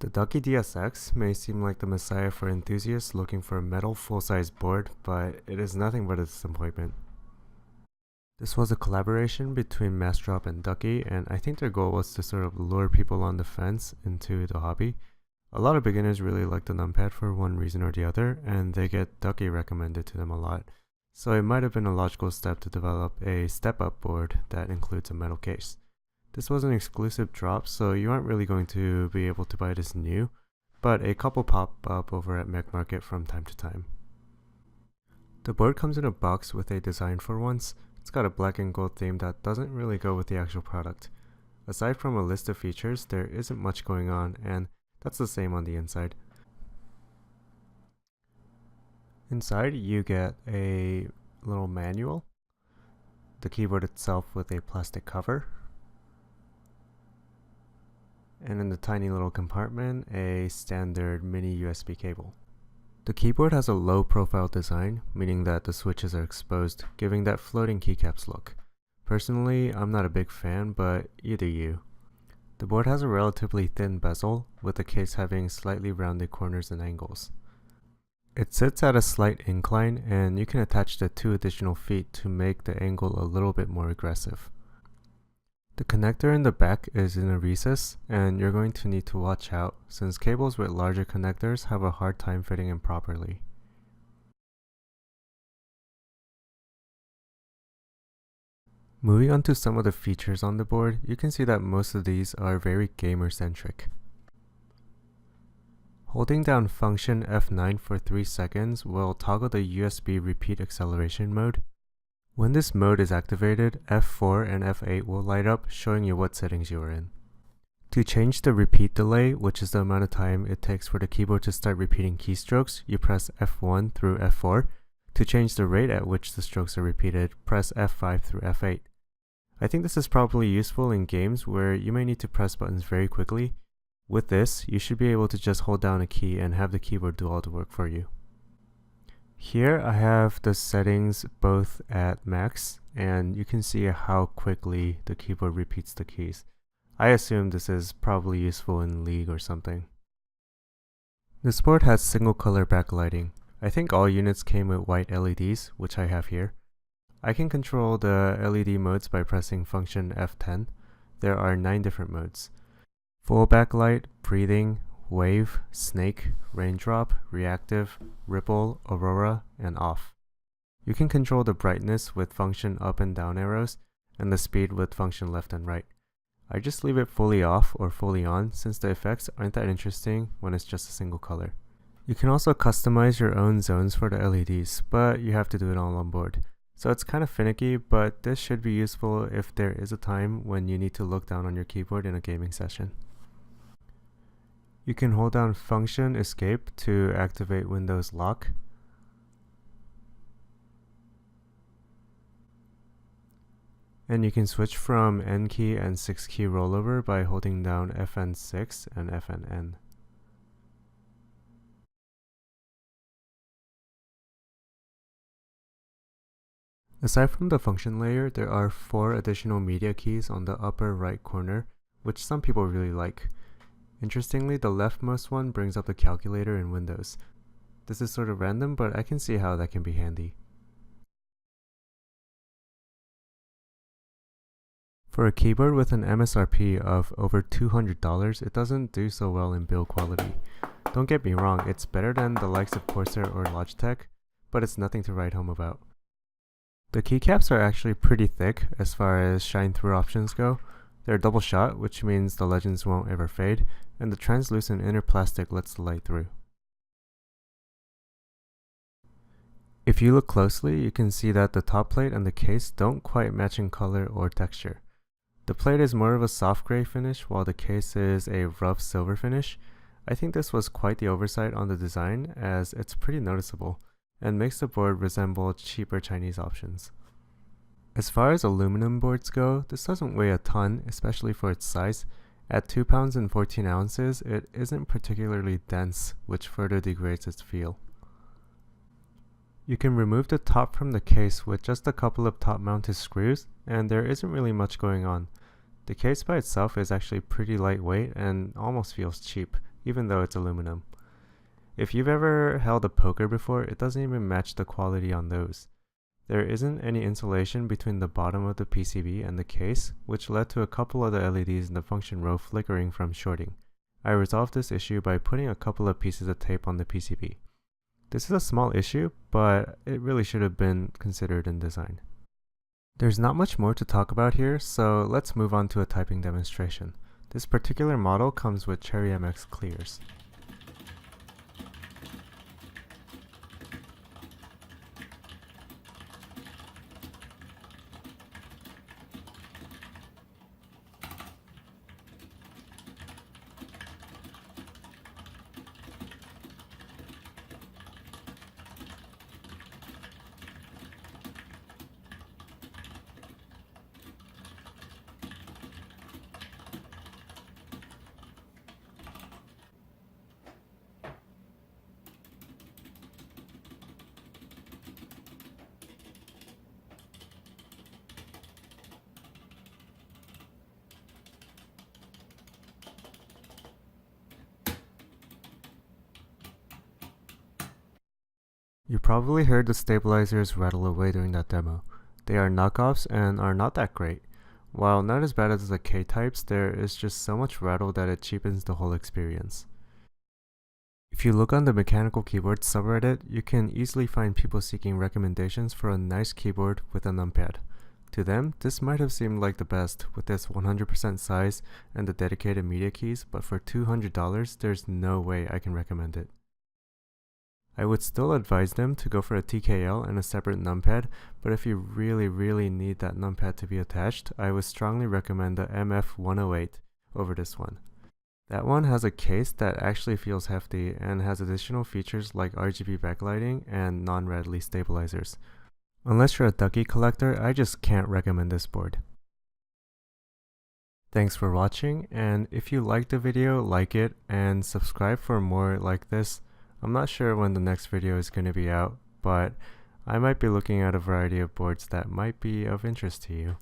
The Ducky DSX may seem like the messiah for enthusiasts looking for a metal full-size board, but it is nothing but a disappointment. This was a collaboration between Massdrop and Ducky, and I think their goal was to sort of lure people on the fence into the hobby. A lot of beginners really like the Numpad for one reason or the other, and they get Ducky recommended to them a lot. So it might have been a logical step to develop a step-up board that includes a metal case. This was an exclusive drop, so you aren't really going to be able to buy this new, but a couple pop up over at Mech Market from time to time. The board comes in a box with a design for once. It's got a black and gold theme that doesn't really go with the actual product. Aside from a list of features, there isn't much going on, and that's the same on the inside. Inside, you get a little manual, the keyboard itself with a plastic cover, and in the tiny little compartment, a standard mini USB cable. The keyboard has a low profile design, meaning that the switches are exposed, giving that floating keycaps look. Personally, I'm not a big fan, but you do you. The board has a relatively thin bezel, with the case having slightly rounded corners and angles. It sits at a slight incline, and you can attach the 2 additional feet to make the angle a little bit more aggressive. The connector in the back is in a recess, and you're going to need to watch out since cables with larger connectors have a hard time fitting in properly. Moving on to some of the features on the board, you can see that most of these are very gamer-centric. Holding down function F9 for 3 seconds will toggle the USB repeat acceleration mode. When this mode is activated, F4 and F8 will light up, showing you what settings you are in. To change the repeat delay, which is the amount of time it takes for the keyboard to start repeating keystrokes, you press F1 through F4. To change the rate at which the strokes are repeated, press F5 through F8. I think this is probably useful in games where you may need to press buttons very quickly. With this, you should be able to just hold down a key and have the keyboard do all the work for you. Here I have the settings both at max, and you can see how quickly the keyboard repeats the keys. I assume this is probably useful in League or something. This board has single color backlighting. I think all units came with white LEDs, which I have here. I can control the LED modes by pressing function F10. There are 9 different modes: full backlight, breathing, wave, snake, raindrop, reactive, ripple, aurora, and off. You can control the brightness with function up and down arrows, and the speed with function left and right. I just leave it fully off or fully on since the effects aren't that interesting when it's just a single color. You can also customize your own zones for the LEDs, but you have to do it all on board. So it's kind of finicky, but this should be useful if there is a time when you need to look down on your keyboard in a gaming session. You can hold down function escape to activate Windows lock. And you can switch from N key and 6 key rollover by holding down FN6 and FNN. Aside from the function layer, there are 4 additional media keys on the upper right corner, which some people really like. Interestingly, the leftmost one brings up the calculator in Windows. This is sort of random, but I can see how that can be handy. For a keyboard with an MSRP of over $200, it doesn't do so well in build quality. Don't get me wrong, it's better than the likes of Corsair or Logitech, but it's nothing to write home about. The keycaps are actually pretty thick as far as shine-through options go. They're double shot, which means the legends won't ever fade, and the translucent inner plastic lets the light through. If you look closely, you can see that the top plate and the case don't quite match in color or texture. The plate is more of a soft gray finish, while the case is a rough silver finish. I think this was quite the oversight on the design, as it's pretty noticeable, and makes the board resemble cheaper Chinese options. As far as aluminum boards go, this doesn't weigh a ton, especially for its size. At 2 pounds and 14 ounces, it isn't particularly dense, which further degrades its feel. You can remove the top from the case with just a couple of top mounted screws, and there isn't really much going on. The case by itself is actually pretty lightweight and almost feels cheap, even though it's aluminum. If you've ever held a poker before, it doesn't even match the quality on those. There isn't any insulation between the bottom of the PCB and the case, which led to a couple of the LEDs in the function row flickering from shorting. I resolved this issue by putting a couple of pieces of tape on the PCB. This is a small issue, but it really should have been considered in design. There's not much more to talk about here, so let's move on to a typing demonstration. This particular model comes with Cherry MX clears. You probably heard the stabilizers rattle away during that demo. They are knockoffs and are not that great. While not as bad as the K-types, there is just so much rattle that it cheapens the whole experience. If you look on the mechanical keyboard subreddit, you can easily find people seeking recommendations for a nice keyboard with a numpad. To them, this might have seemed like the best with this 100% size and the dedicated media keys, but for $200, there's no way I can recommend it. I would still advise them to go for a TKL and a separate numpad, but if you really need that numpad to be attached, I would strongly recommend the MF108 over this one. That one has a case that actually feels hefty and has additional features like RGB backlighting and non-rattly stabilizers. Unless you're a Ducky collector, I just can't recommend this board. Thanks for watching, and if you liked the video, like it and subscribe for more like this. I'm not sure when the next video is going to be out, but I might be looking at a variety of boards that might be of interest to you.